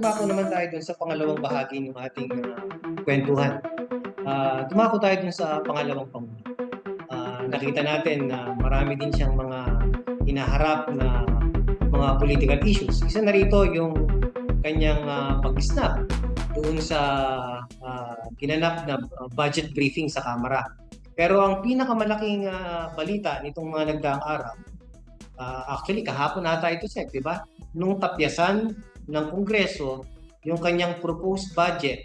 Dumako naman tayo dun sa pangalawang bahagi ng ating kwentuhan. Dumako tayo dun sa pangalawang pangulo. Nakita natin na marami din siyang mga hinaharap na mga political issues. Isa na rito yung kanyang pag-snap doon sa ginanap na budget briefing sa Kamara. Pero ang pinakamalaking balita nitong mga nagdaang araw, actually kahapon ata ito, Sek, di ba? Nung tapyasan ng Kongreso yung kanyang proposed budget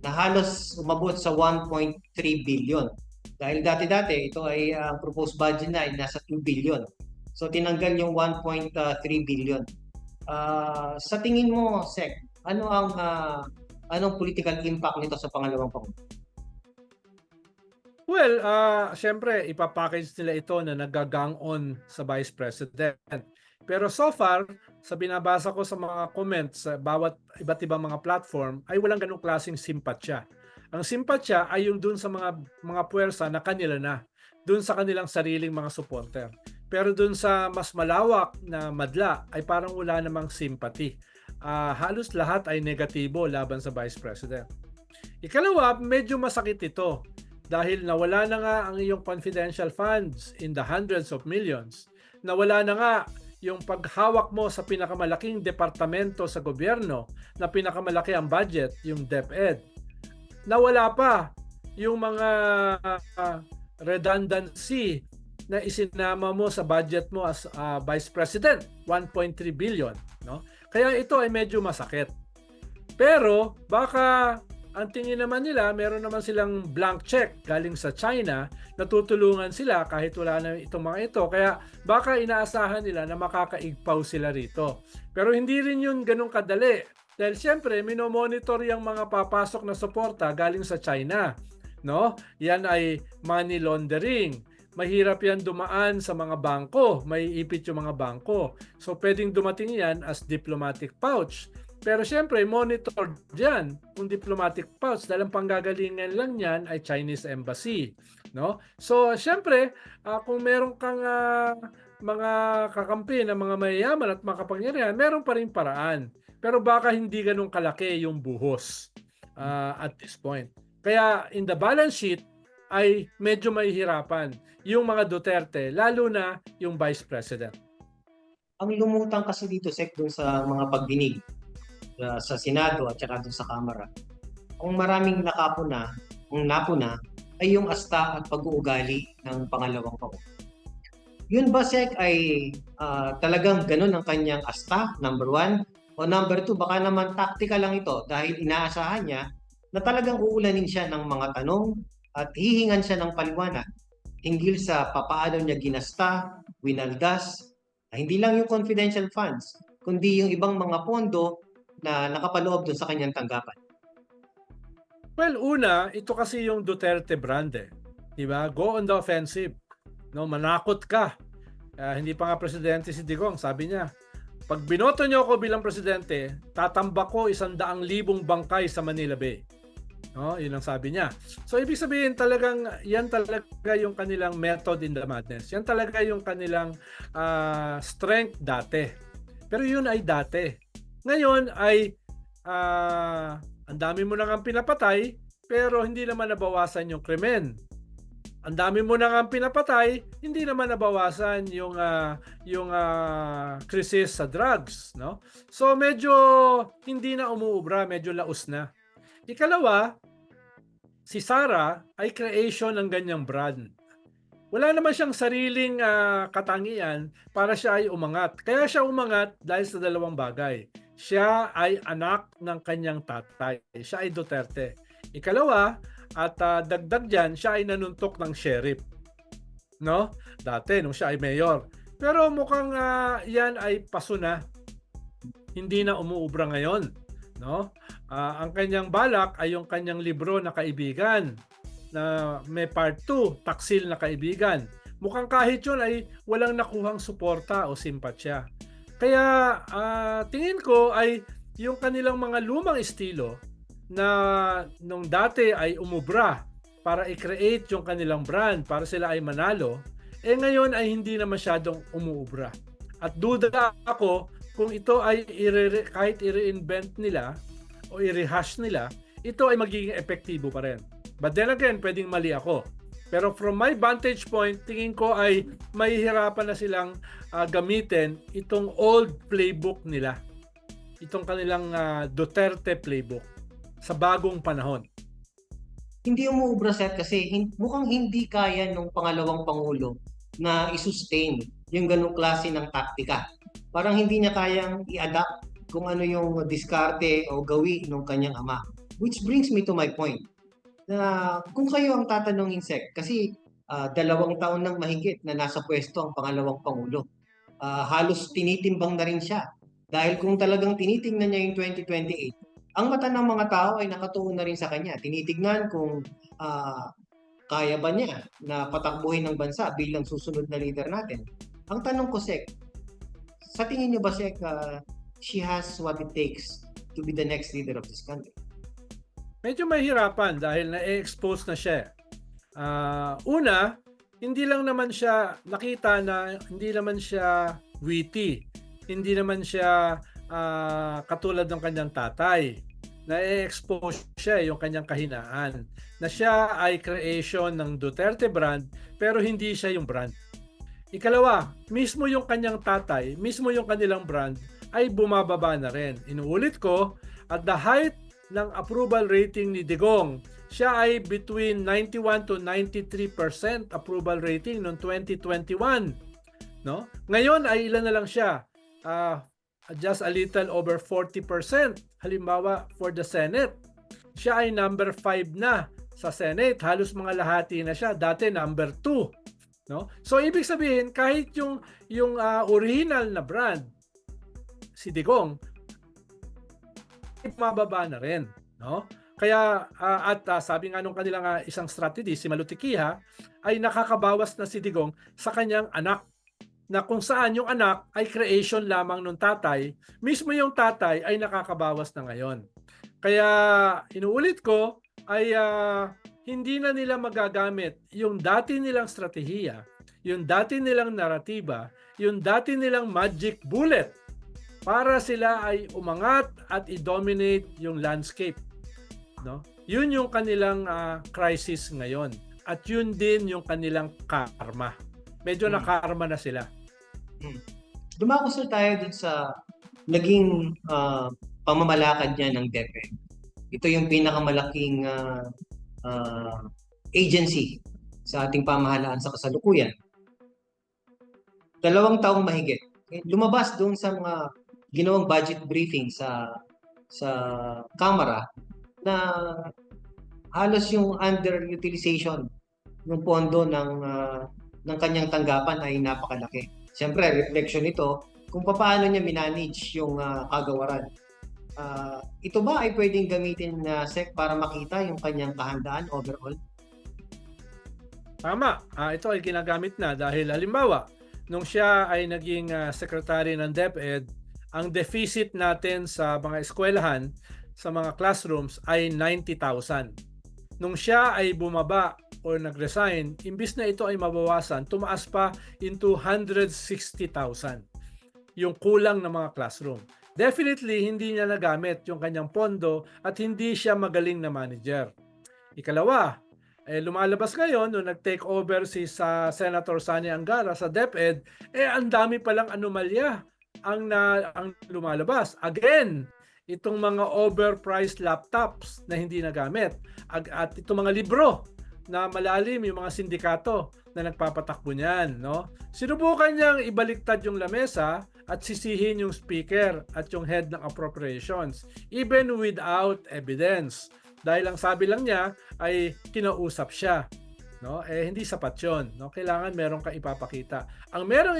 na halos umabot sa 1.3 billion. Dahil dati-dati ito ay ang proposed budget na ay nasa 2 billion. So tinanggal yung 1.3 billion. Sa tingin mo, Sec, ano ang anong political impact nito sa pangalawang pangulo? Well, siyempre ipapackage nila ito na nagagang on sa Vice President. Pero so far, sa binabasa ko sa mga comments sa bawat iba't ibang mga platform, ay walang ganong klaseng simpatsya. Ang simpatsya ay yung dun sa mga puwersa na kanila na, dun sa kanilang sariling mga supporter. Pero dun sa mas malawak na madla ay parang wala namang sympathy. Halos lahat ay negatibo laban sa Vice President. Ikalawa, medyo masakit ito dahil nawala na nga ang iyong confidential funds in the hundreds of millions. Nawala na nga yung paghawak mo sa pinakamalaking departamento sa gobyerno na pinakamalaki ang budget, yung DepEd. Nawala pa yung mga redundancy na isinama mo sa budget mo as Vice President, 1.3 billion. No? Kaya ito ay medyo masakit. Pero baka ang tingin naman nila, meron naman silang blank check galing sa China, natutulungan sila kahit wala na itong mga ito. Kaya baka inaasahan nila na makakaigpaw sila rito. Pero hindi rin yun ganun kadali. Dahil siyempre, minomonitor yung mga papasok na suporta galing sa China. No? Yan ay money laundering. Mahirap yan dumaan sa mga bangko. May ipit yung mga bangko. So pwedeng dumating yan as diplomatic pouch. Pero siyempre, monitor dyan kung diplomatic pouch dahil ang panggagalingan lang yan ay Chinese Embassy. No? So, siyempre, kung meron kang mga kakampi na mga mayayaman at makapangyarihan, meron pa rin paraan. Pero baka hindi ganun kalaki yung buhos at this point. Kaya in the balance sheet ay medyo mahihirapan yung mga Duterte, lalo na yung Vice President. Ang lumutang kasi dito, Sec, dun sa mga pagdinig sa Senado at saka dun sa Kamara, ang maraming napuna ay yung asta at pag-uugali ng pangalawang pangulo. Yun ba, Sec, ay talagang ganun ang kanyang asta, number one? O number two, baka naman taktika lang ito dahil inaasahan niya na talagang uulanin siya ng mga tanong at hihingan siya ng paliwanag hinggil sa papaano niya ginasta, winaldas, hindi lang yung confidential funds, kundi yung ibang mga pondo na nakapaloob doon sa kanyang tanggapan. Well, una, ito kasi yung Duterte brand eh. Diba? Go on the offensive. No, manakot ka. Hindi pa nga presidente si Digong, sabi niya, pag binoto niyo ako bilang presidente, tatambak ko 100,000 bangkay sa Manila Bay. No, yun ang sabi niya. So ibig sabihin talagang yan talaga yung kanilang method in the madness. Yan talaga yung kanilang strength dati. Pero yun ay dati. Ngayon ay ang dami mo nang pinapatay pero hindi naman nabawasan yung krimen. Ang dami mo nang pinapatay, hindi naman nabawasan yung krisis sa drugs, no? So medyo hindi na umuubra, medyo laos na. Ikalawa, si Sara ay creation ng ganyang brand. Wala naman siyang sariling katangian para siya ay umangat. Kaya siya umangat dahil sa dalawang bagay. Siya ay anak ng kanyang tatay. Siya ay Duterte. Ikalawa, at dagdag dyan, siya ay nanuntok ng sheriff. No? Dati, nung siya ay mayor. Pero mukhang yan ay paso na. Hindi na umuubra ngayon. No? Ang kanyang balak ay yung kanyang libro na Kaibigan na may part 2, Taksil na Kaibigan. Mukhang kahit yun ay walang nakuhang suporta o simpatsya. Kaya tingin ko ay yung kanilang mga lumang estilo na nung dati ay umubra para i-create yung kanilang brand para sila ay manalo, ngayon ay hindi na masyadong umuubra. At duda ako kung ito ay kahit i-reinvent nila o i-rehash nila, ito ay magiging epektibo pa rin. But then again, pwedeng mali ako. Pero from my vantage point, tingin ko ay mahihirapan na silang gamitin itong old playbook nila. Itong kanilang Duterte playbook sa bagong panahon. Hindi umuubra, sir, kasi mukhang hindi kaya nung pangalawang pangulo na i-sustain yung ganung klase ng taktika. Parang hindi niya kayang i-adapt kung ano yung diskarte o gawi ng kanyang ama. Which brings me to my point na kung kayo ang tatanungin, Sec, kasi 2 taon nang mahigit na nasa pwesto ang pangalawang pangulo. Halos tinitimbang na rin siya. Dahil kung talagang tinitingnan niya yung 2028, ang mata ng mga tao ay nakatuon na rin sa kanya. Tinitignan kung kaya ba niya na patakbuhin ng bansa bilang susunod na leader natin. Ang tanong ko, Sec, sa tingin niyo ba, Sec, she has what it takes to be the next leader of this country? Medyo mahirapan dahil na-expose na siya. Una, hindi lang naman siya nakita na hindi naman siya witty. Hindi naman siya katulad ng kanyang tatay. Na-expose siya yung kanyang kahinaan. Na siya ay creation ng Duterte brand pero hindi siya yung brand. Ikalawa, mismo yung kanyang tatay, mismo yung kanilang brand ay bumababa na rin. Inuulit ko, at the height ng approval rating ni Digong, siya ay between 91 to 93% approval rating noong 2021. No? Ngayon ay ilan na lang siya? Just a little over 40%. Halimbawa for the Senate. Siya ay number 5 na sa Senate. Halos mga lahati na siya. Dati number 2. No? So ibig sabihin kahit yung original na brand si Digong mababa na rin, no? Kaya sabi nga nung kanilang isang strategy si Malutikiha ay nakakabawas na si Digong sa kanyang anak, na kung saan yung anak ay creation lamang ng tatay, mismo yung tatay ay nakakabawas na ngayon. Kaya inuulit ko ay hindi na nila magagamit yung dati nilang strategiya, yung dati nilang naratiba, yung dati nilang magic bullet para sila ay umangat at i-dominate yung landscape. No? Yun yung kanilang crisis ngayon. At yun din yung kanilang karma. Medyo na-karma na sila. Dumako, sir, tayo dun sa naging pamamalakad niya ng DepEd. Ito yung pinakamalaking agency sa ating pamahalaan sa kasalukuyan. 2 taong mahigit. Lumabas doon sa mga ginawang budget briefing sa Kamara na halos yung underutilization ng pondo ng kanyang tanggapan ay napakalaki. Siyempre, reflection ito kung paano niya minanage yung kagawaran. Ito ba ay pwedeng gamitin na SEC para makita yung kanyang kahandaan overall? Tama. Ito ay ginagamit na dahil halimbawa, nung siya ay naging secretary ng DepEd, ang deficit natin sa mga eskwelahan, sa mga classrooms ay 90,000. Nung siya ay bumaba o nag-resign, imbis na ito ay mabawasan, tumaas pa into 160,000 yung kulang ng mga classroom. Definitely, hindi niya nagamit yung kanyang pondo at hindi siya magaling na manager. Ikalawa, lumalabas ngayon nung nag-take over si Senator Sani Angara sa DepEd, ang dami palang anomalya ang lumalabas. Again, itong mga overpriced laptops na hindi nagamit at itong mga libro na malalim yung mga sindikato na nagpapatakbo niyan, no? Sinubukan niyang ibaliktad yung lamesa at sisihin yung speaker at yung head ng appropriations even without evidence. Dahil ang sabi lang niya ay kinausap siya. No? Hindi sapat yun. No? Kailangan meron kang ipapakita. Ang merong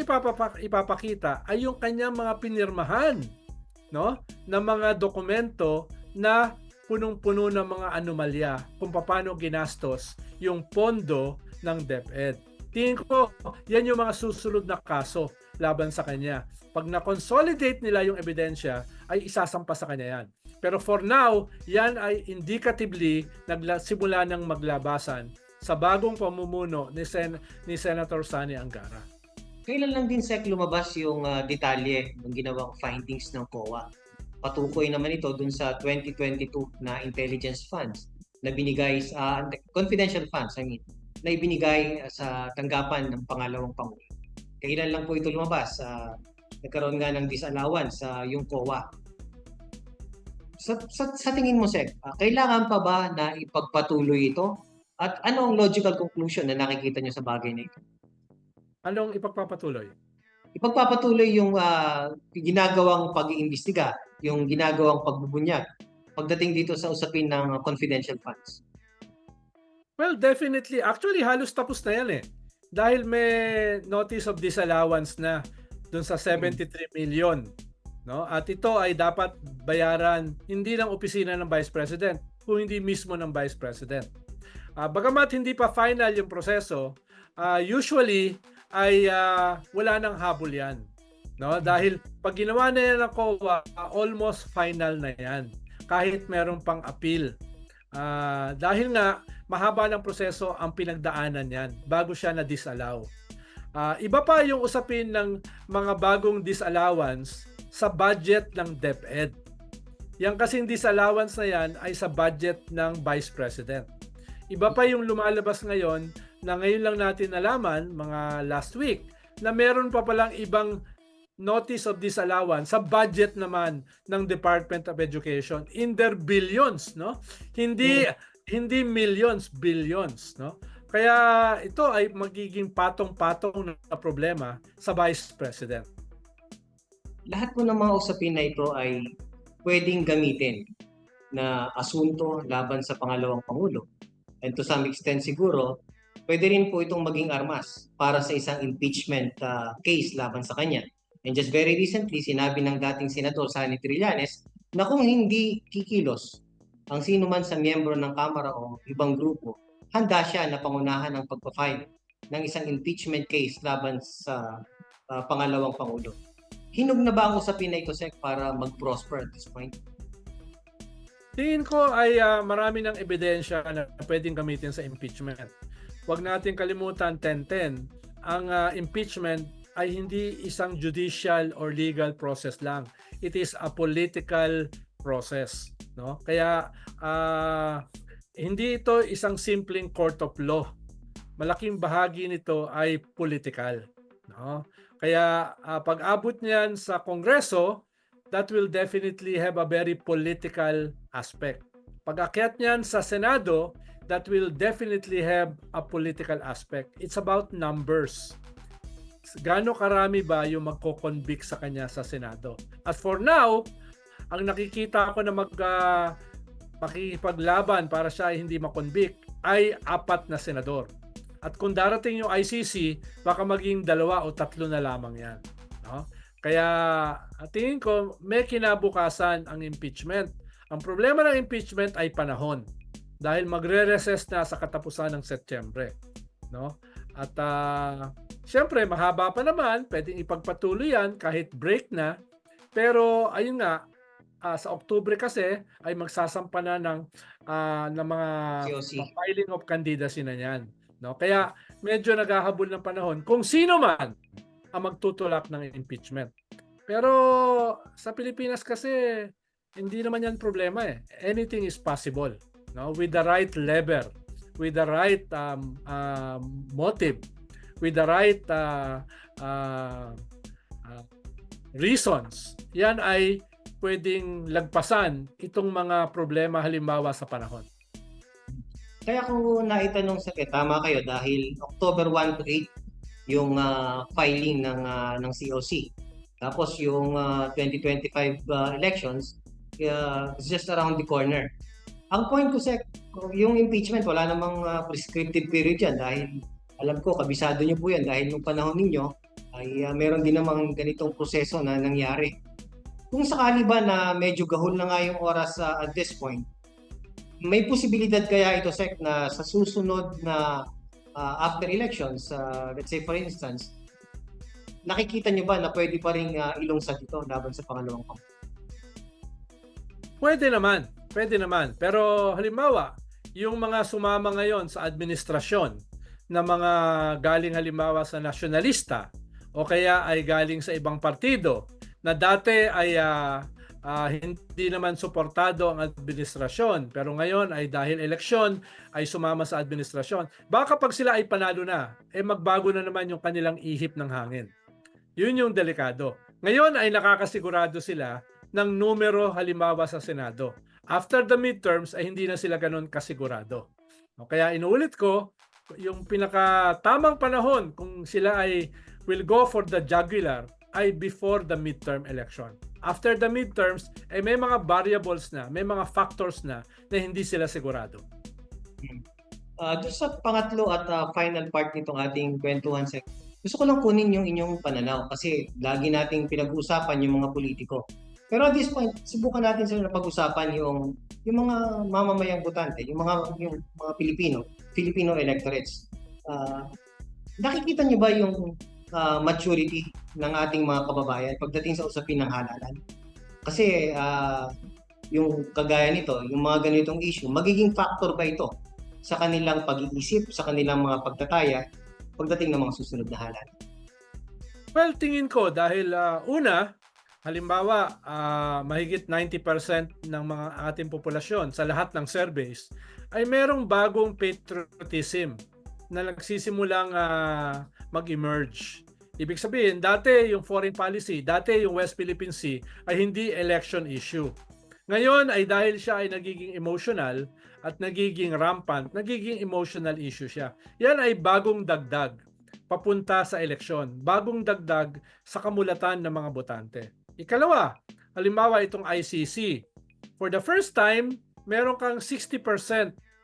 ipapakita ay yung kanyang mga pinirmahan, no? Na mga dokumento na punong-puno ng mga anomalya kung paano ginastos yung pondo ng DepEd. Tingin ko, yan yung mga susunod na kaso laban sa kanya. Pag na-consolidate nila yung ebidensya, ay isasampa sa kanya yan. Pero for now, yan ay indicatively simula ng maglabasan sa bagong pamumuno ni Senator Sani Angara. Kailan lang din Sec lumabas yung detalye ng ginawang findings ng COA. Patukoy naman ito dun sa 2022 na intelligence funds na binigay sa confidential funds, I mean, na ibinigay sa tanggapan ng pangalawang Pangulo. Kailan lang po ito lumabas? Nagkaroon nga ng disallowance sa yung COA. Sa tingin mo, Sec, kailangan pa ba na ipagpatuloy ito? At ano ang logical conclusion na nakikita nyo sa bagay na ito? Anong ipagpapatuloy? Ipagpapatuloy yung ginagawang pag-iimbestiga, yung ginagawang pagbubunyag pagdating dito sa usapin ng confidential funds. Well, definitely. Actually, halos tapos na yan eh. Dahil may notice of disallowance na dun sa 73 million. No? At ito ay dapat bayaran hindi lang opisina ng Vice President, kung hindi mismo ng Vice President. Bagamat hindi pa final yung proseso, usually ay wala nang habol yan. No? Dahil pag ginawa na yan ng COA, almost final na yan. Kahit meron pang appeal. Dahil nga, mahaba ng proseso ang pinagdaanan yan bago siya na-disallow. Iba pa yung usapin ng mga bagong disallowance sa budget ng DepEd. Yang kasing disallowance na yan ay sa budget ng Vice President. Iba pa yung lumalabas ngayon na ngayon lang natin nalaman, mga last week, na meron pa palang ibang notice of disallowance sa budget naman ng Department of Education in their billions, no? Hindi millions, billions, no? Kaya ito ay magiging patong-patong na problema sa Vice President. Lahat po ng mga usapin na ito ay pwedeng gamitin na asunto laban sa pangalawang Pangulo. And to some extent siguro, pwede rin po itong maging armas para sa isang impeachment case laban sa kanya. And just very recently, sinabi ng dating Senador Sani Trillanes na kung hindi kikilos ang sino man sa miyembro ng Kamara o ibang grupo, handa siya na pangunahan ang pagpa-file ng isang impeachment case laban sa pangalawang Pangulo. Hinog na ba ang usapin na ito, Sec, para mag-prosper at this point? Tingin ko ay marami ng ebidensya na pwedeng gamitin sa impeachment. Huwag natin kalimutan 10-10, ang impeachment ay hindi isang judicial or legal process lang. It is a political process, no? Kaya hindi ito isang simpleng court of law. Malaking bahagi nito ay political, no? Kaya pag abot niyan sa Kongreso, that will definitely have a very political aspect. Pag akyat niyan sa Senado, that will definitely have a political aspect. It's about numbers. Gaano karami ba yung magko-convict sa kanya sa Senado? At for now, ang nakikita ko na makikipaglaban para siya ay hindi makonvict ay 4 na senador. At kung darating yung ICC, baka maging 2 o 3 na lamang yan. No? Kaya tingin ko may kinabukasan ang impeachment. Ang problema ng impeachment ay panahon. Dahil magre-recess na sa katapusan ng Setyembre, no? At siyempre mahaba pa naman, pwedeng ipagpatuloy yan kahit break na. Pero ayun nga, sa Oktubre kasi ay magsasampa na ng mga filing of candidacy na yan, no? Kaya medyo naghahabol ng panahon kung sino man ang magtutulak ng impeachment. Pero sa Pilipinas kasi hindi naman yan problema eh. Anything is possible. No, with the right lever, with the right motive, with the right reasons, yan ay pwedeng lagpasan itong mga problema halimbawa sa panahon. Kaya kung naitanong sa tama kayo dahil October 1 to 8 yung filing ng COC. Tapos yung 2025 elections is just around the corner. Ang point ko, Sec, yung impeachment, wala namang prescriptive period yan dahil alam ko, kabisado nyo po yan dahil nung panahon ninyo ay meron din namang ganitong proseso na nangyari. Kung sakali ba na medyo gahol na nga yung oras at this point, may posibilidad kaya ito, Sec, na sa susunod na after elections, let's say for instance, nakikita nyo ba na pwede pa rin ilungsad ito laban sa pangalawang Pangulo? Pwede naman. Pero halimbawa, yung mga sumama ngayon sa administrasyon na mga galing halimbawa sa nasyonalista o kaya ay galing sa ibang partido na dati ay hindi naman suportado ang administrasyon pero ngayon ay dahil eleksyon ay sumama sa administrasyon. Baka pag sila ay panalo na, magbago na naman yung kanilang ihip ng hangin. Yun yung delikado. Ngayon ay nakakasigurado sila ng numero halimbawa sa Senado. After the midterms ay hindi na sila ganun kasigurado. Kaya inuulit ko, yung pinakatamang panahon kung sila ay will go for the jugular ay before the midterm election. After the midterms, may mga variables na, may mga factors na hindi sila sigurado. Doon sa pangatlo at final part nitong ating kwentuhan, Sec, gusto ko lang kunin yung inyong pananaw kasi lagi nating pinag-uusapan yung mga politiko. Pero at this point, subukan natin sila na pag-usapan yung mga mamamayang botante, yung mga Filipino electorates. Nakikita niyo ba yung maturity ng ating mga kababayan pagdating sa usapin ng halalan? Kasi yung kagaya nito, yung mga ganitong issue, magiging factor ba ito sa kanilang pag-iisip, sa kanilang mga pagtataya pagdating ng mga susunod na halalan? Well, tingin ko dahil una, halimbawa, mahigit 90% ng mga ating populasyon sa lahat ng surveys ay merong bagong patriotism na nagsisimulang mag-emerge. Ibig sabihin, dati yung foreign policy, dati yung West Philippine Sea ay hindi election issue. Ngayon ay dahil siya ay nagiging emotional at nagiging rampant, nagiging emotional issue siya. Yan ay bagong dagdag papunta sa eleksyon, bagong dagdag sa kamulatan ng mga botante. Ikalawa, halimbawa itong ICC. For the first time, meron kang 60%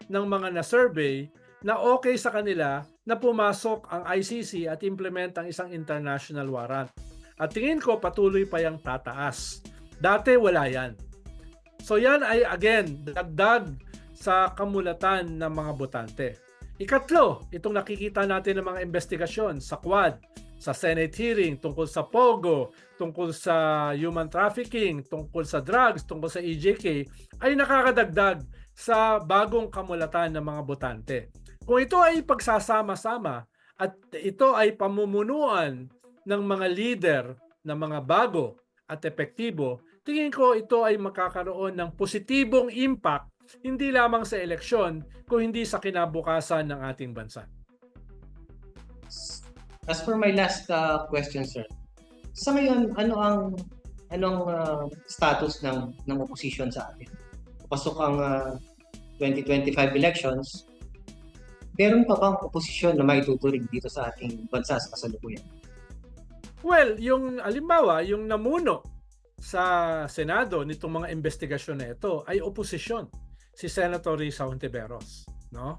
ng mga na-survey na okay sa kanila na pumasok ang ICC at implement ang isang international warrant. At tingin ko patuloy pa yung tataas. Dati wala yan. So yan ay again, dagdag sa kamulatan ng mga botante. Ikatlo, itong nakikita natin ng mga investigasyon sa Quad, sa Senate hearing tungkol sa POGO, tungkol sa human trafficking, tungkol sa drugs, tungkol sa EJK, ay nakakadagdag sa bagong kamulatan ng mga botante. Kung ito ay pagsasama-sama at ito ay pamumunuan ng mga leader na mga bago at epektibo, tingin ko ito ay makakaroon ng positibong impact hindi lamang sa eleksyon, kung hindi sa kinabukasan ng ating bansa. As for my last question, sir, sa ngayon, anong status ng opposition sa atin? Pasok ang 2025 elections, meron pa bang oposisyon na maituturing dito sa ating bansa sa kasalukuyan? Well, yung halimbawa, yung namuno sa Senado nitong mga investigasyon na ito ay oposisyon, si Senator Risa Hontiveros, no?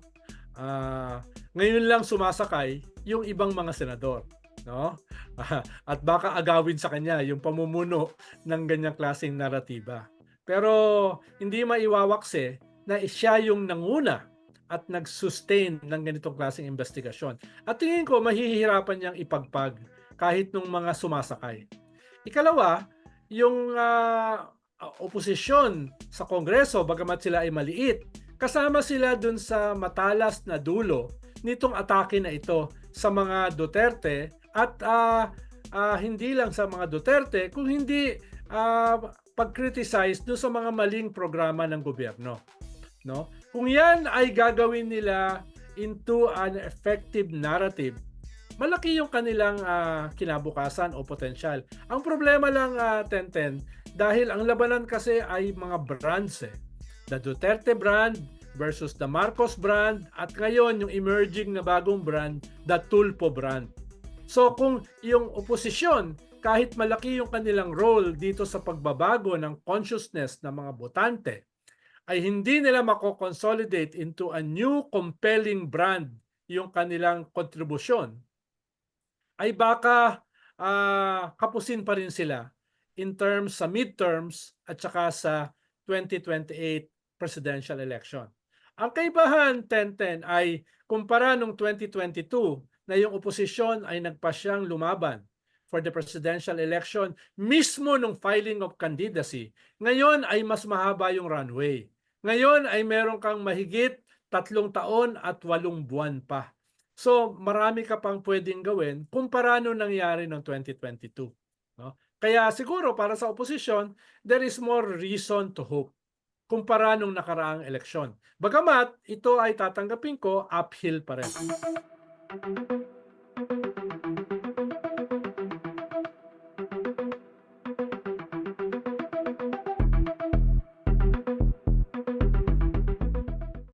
Ngayon lang sumasakay yung ibang mga senador, no? At baka agawin sa kanya yung pamumuno ng ganyang klaseng naratiba. Pero hindi maiwawaksi na siya yung nanguna at nag-sustain ng ganitong klaseng investigasyon. At tingin ko mahihirapan niyang ipagpag kahit nung mga sumasakay. Ikalawa, yung oposisyon sa Kongreso, bagamat sila ay maliit, kasama sila dun sa matalas na dulo nitong atake na ito sa mga Duterte at hindi lang sa mga Duterte, kung hindi pag-criticize dun sa mga maling programa ng gobyerno. No? Kung yan ay gagawin nila into an effective narrative, malaki yung kanilang kinabukasan o potensyal. Ang problema lang, Tenten, dahil ang labanan kasi ay mga brands The Duterte brand versus the Marcos brand at ngayon yung emerging na bagong brand, the Tulfo brand. So kung yung oposisyon, kahit malaki yung kanilang role dito sa pagbabago ng consciousness ng mga botante, ay hindi nila mako-consolidate into a new compelling brand yung kanilang kontribusyon, ay baka kapusin pa rin sila in terms sa midterms at saka sa 2028 presidential election. Ang kaibahan, Tenten, ay kumpara nung 2022 na yung oposisyon ay nagpasyang lumaban for the presidential election mismo nung filing of candidacy. Ngayon ay mas mahaba yung runway. Ngayon ay meron kang mahigit 3 taon at 8 buwan pa. So, marami ka pang pwedeng gawin kumpara nung nangyari noong 2022. No? Kaya siguro para sa opposition, there is more reason to hope kumpara nung nakaraang eleksyon. Bagamat ito ay tatanggapin ko, uphill pa rin.